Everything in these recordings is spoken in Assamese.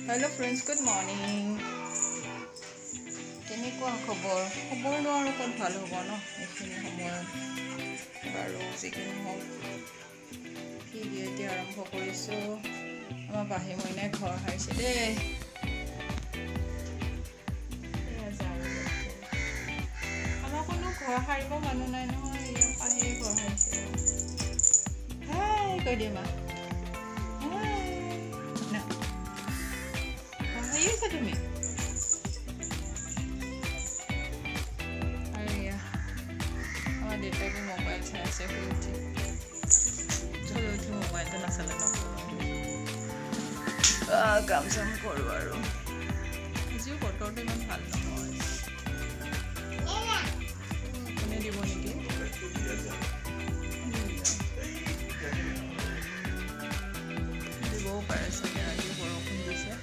Hello friends, good morning. কেনেকুৱা খবৰ নো আৰু ক'ত ভাল হ'ব ন এইখিনি সময়ত বাৰু যিকি নহওক কি দিয়ে এতিয়া আৰম্ভ কৰিছোঁ আমাৰ বাঢ়ি মইনাই ঘৰ সাৰিছে দেই আমাৰ কোনো ঘৰ সাৰিব মানুহ নাই নহয় ইয়াৰ পাহিয়ে ঘৰ সাৰিছে হাই কৈ দিয়ে মা হাৰিছা তুমি দেউতাকে মোবাইল চাই আছে শুই উঠি মোবাইলটো নাচালে নকৰোঁ কাম চাম কৰোঁ আৰু আজিও বতৰটো ইমান ভাল নহয় কোনে দিব নেকি দিবও পাৰে চাগে আজি বৰষুণ দিছে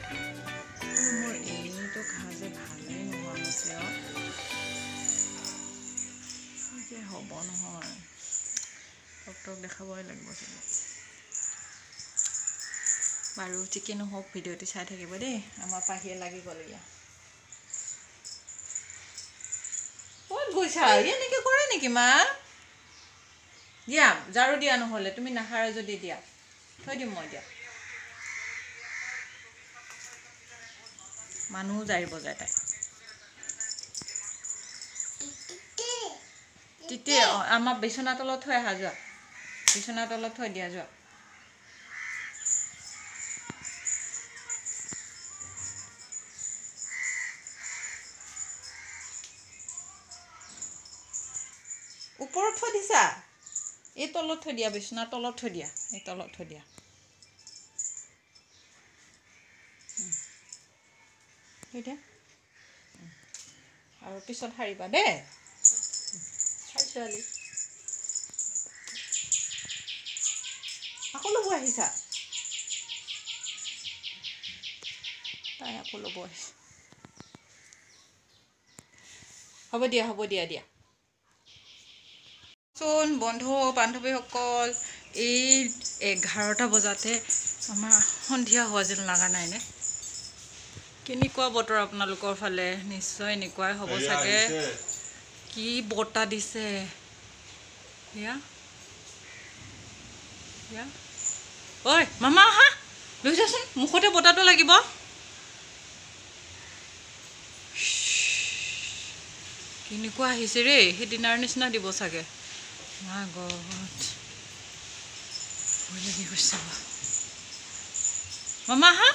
মোৰ এইটো ঘাঁ যে ভালেই নোহোৱা হৈছে হ'ব নহয় ডক্টৰক দেখাবই লাগিব চাগে বাৰু যিকি নহওক ভিডিঅ'টো চাই থাকিব দেই আমাৰ পাহিয়ে লাগি গ'ল এয়া ক'ত গৈছা এনেকৈ কৰে নেকি মা দিয়া ঝাৰু দিয়া নহ'লে তুমি নাসাৰা যদি দিয়া থৈ দিম মই দিয়া মানুহ জাৰিব যায় তাই তেতিয়া আমাৰ বিচনা তলত থৈ আহা যোৱা বিচনা তলত থৈ দিয়া যোৱা ওপৰত থৈ দিছা এই তলত থৈ দিয়া বিচনা তলত থৈ দিয়া এই তলত থৈ দিয়া থৈ দিয়া আৰু পিছত সাৰিবা দেই ছোৱালী আকৌ ল'ব আহিছা তাই আকৌ ল'ব আহিছে হ'ব দিয়া দিয়া চোন বন্ধু বান্ধৱীসকল এই 11টা বজাতে আমাৰ সন্ধিয়া হোৱা যেন লগা নাইনে কেনেকুৱা বতৰ আপোনালোকৰ ফালে নিশ্চয় এনেকুৱাই হ'ব চাগে কি বতাহ দিছে ঐ মামা আহা লৈ যাচোন মুখতে বতাহটো লাগিব কেনেকুৱা আহিছে ৰে সেইদিনাৰ নিচিনা দিব চাগে মাই গড ভয় লাগি গৈছে মামা আহা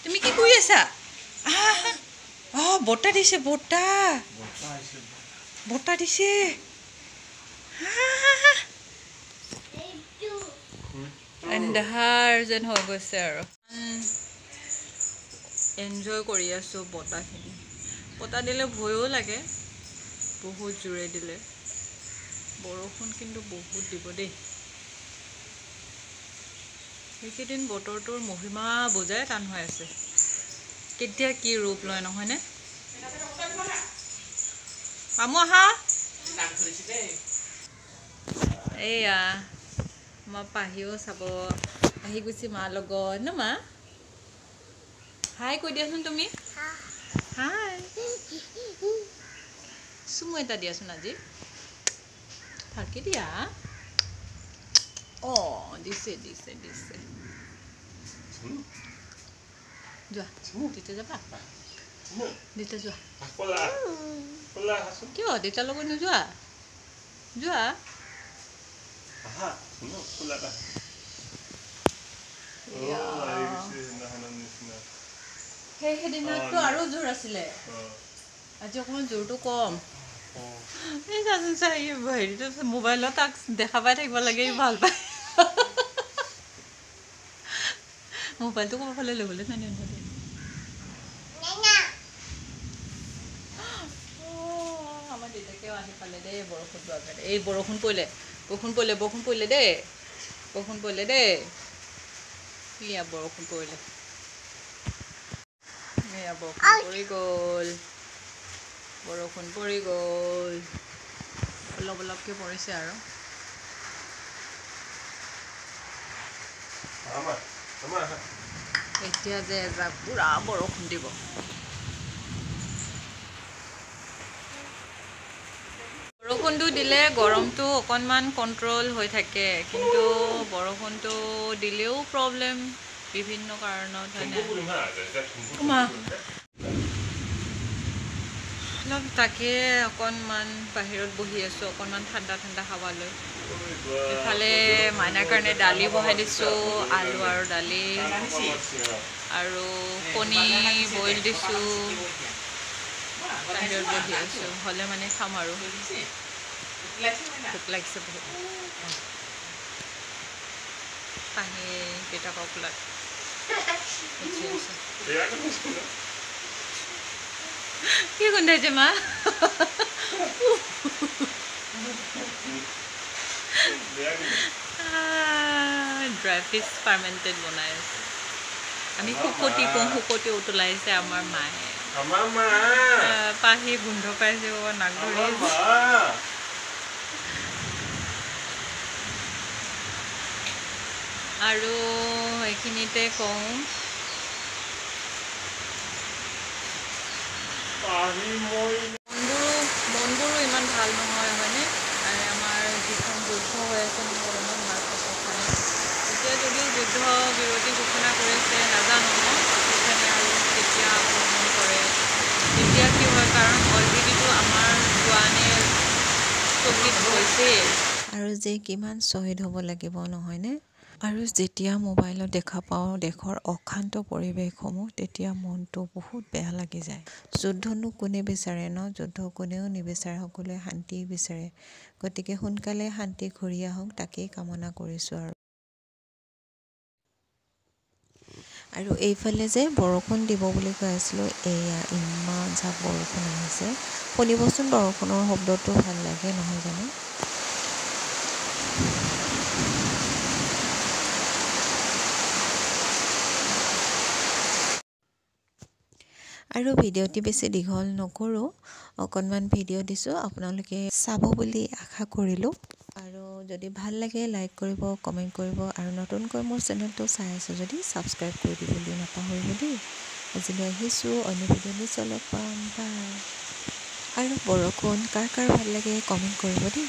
তুমি কি কৰি আছা বতাহ দিছে বতাহ দিছে এন্ধাৰ যেন হৈ গৈছে আৰু এনজয় কৰি আছোঁ বতাহখিনি বতাহ দিলে ভয়ো লাগে বহুত জোৰে দিলে বৰষুণ কিন্তু বহুত দিব দেই সেইকেইদিন বতৰটোৰ মহিমা বুজাই টান হৈ আছে কেতিয়া কি ৰূপ লয় নহয়নে মামু আহা এইয়া মই পাহিও চাব আহি গৈছে মাৰ লগত ন মা হাই কৈ দিয়াচোন তুমি হাই চুমু এটা দিয়াচোন আজি ভালকৈ দিয়া দিছে যোৱা দিতে যাবা দিতে যোৱা কিয় দেউতাৰ লগত নোযোৱা যোৱা সেইদিনাতো আৰু জোৰ আছিলে আজি অকণমান জোৰটো কম এই চাচোন চাই হেৰিটো মোবাইলত তাক দেখা পাই থাকিব লাগে ভাল পায় মোবাইলটো ক'ব ফালে ল'বলৈ নাই আমাৰ দেউতাকেও আহি পালে দেই বৰষুণ পোৱাৰ কাৰণে এই বৰষুণ পৰিলে দেই এয়া বৰষুণ পৰিলে এয়া বৰষুণ পৰি গ'ল অলপকৈ পৰিছে আৰু এতিয়া যে এজাক পুৰা বৰষুণ দিব বৰষুণটো দিলে গৰমটো অকণমান কণ্ট্ৰল হৈ থাকে কিন্তু বৰষুণটো দিলেও প্ৰব্লেম বিভিন্ন কাৰণত অলপ তাকে অকণমান বাহিৰত বহি আছোঁ অকণমান ঠাণ্ডা ঠাণ্ডা হাৱা লৈ ইফালে মাইনাৰ কাৰণে দালি বহাই দিছোঁ আলু আৰু দালি আৰু কণী বইল দিছোঁ বাহিৰত বহি আছোঁ হ'লে মানে খাম আৰু ভোক লাগিছে বহুত পানী কেইটকা ওলাই কি গোন্ধাইছে মা ড্ৰাই ফিছ ফাৰ্মেণ্টেড বনাই আছে আমি শুকতি কওঁ শুকতি উতলাইছে আমাৰ মায়ে পাহি গোন্ধ পাইছে নাক ধৰি আৰু এইখিনিতে কওঁ মনবোৰো ইমান ভাল নহয় হয়নে আৰু আমাৰ যিখন যুদ্ধ হৈ আছে নহয় মাৰ কথানে এতিয়া যদিও যুদ্ধ বিৰতি ঘোষণা কৰিছে নাজানো ন পাকিস্তানে আৰু কেতিয়া আক্ৰমণ কৰে তেতিয়া কি হয় কাৰণ অলৰেডিটো আমাৰ জোৱানে চকীত হৈছে আৰু যে কিমান শ্বহীদ হ'ব লাগিব নহয়নে আৰু যেতিয়া মোবাইলত দেখা পাওঁ দেশৰ অশান্ত পৰিৱেশসমূহ তেতিয়া মনটো বহুত বেয়া লাগি যায় যুদ্ধনো কোনে বিচাৰে ন যুদ্ধ কোনেও নিবিচাৰে সকলোৱে শান্তি বিচাৰে গতিকে সোনকালে শান্তি ঘূৰি আহক তাকেই কামনা কৰিছোঁ আৰু এইফালে যে বৰষুণ দিব বুলি কৈ আছিলোঁ এয়া ইমান জাক বৰষুণ আহিছে শুনিবচোন বৰষুণৰ শব্দটো ভাল লাগে নহয় জানো আৰু ভিডিঅ'টি বেছি দীঘল নকৰোঁ অকণমান ভিডিঅ' দিছোঁ আপোনালোকে চাব বুলি আশা কৰিলোঁ আৰু যদি ভাল লাগে লাইক কৰিব কমেণ্ট কৰিব আৰু নতুনকৈ মোৰ চেনেলটো চাই আছে যদি ছাবস্ক্ৰাইব কৰি দিবলৈ নাপাহৰিব দেই আজিলৈ আহিছোঁ অন্য ভিডিঅ' নিশ্চয় লগ পাম বাই আৰু বৰষুণ কাৰ ভাল লাগে কমেণ্ট কৰিব দেই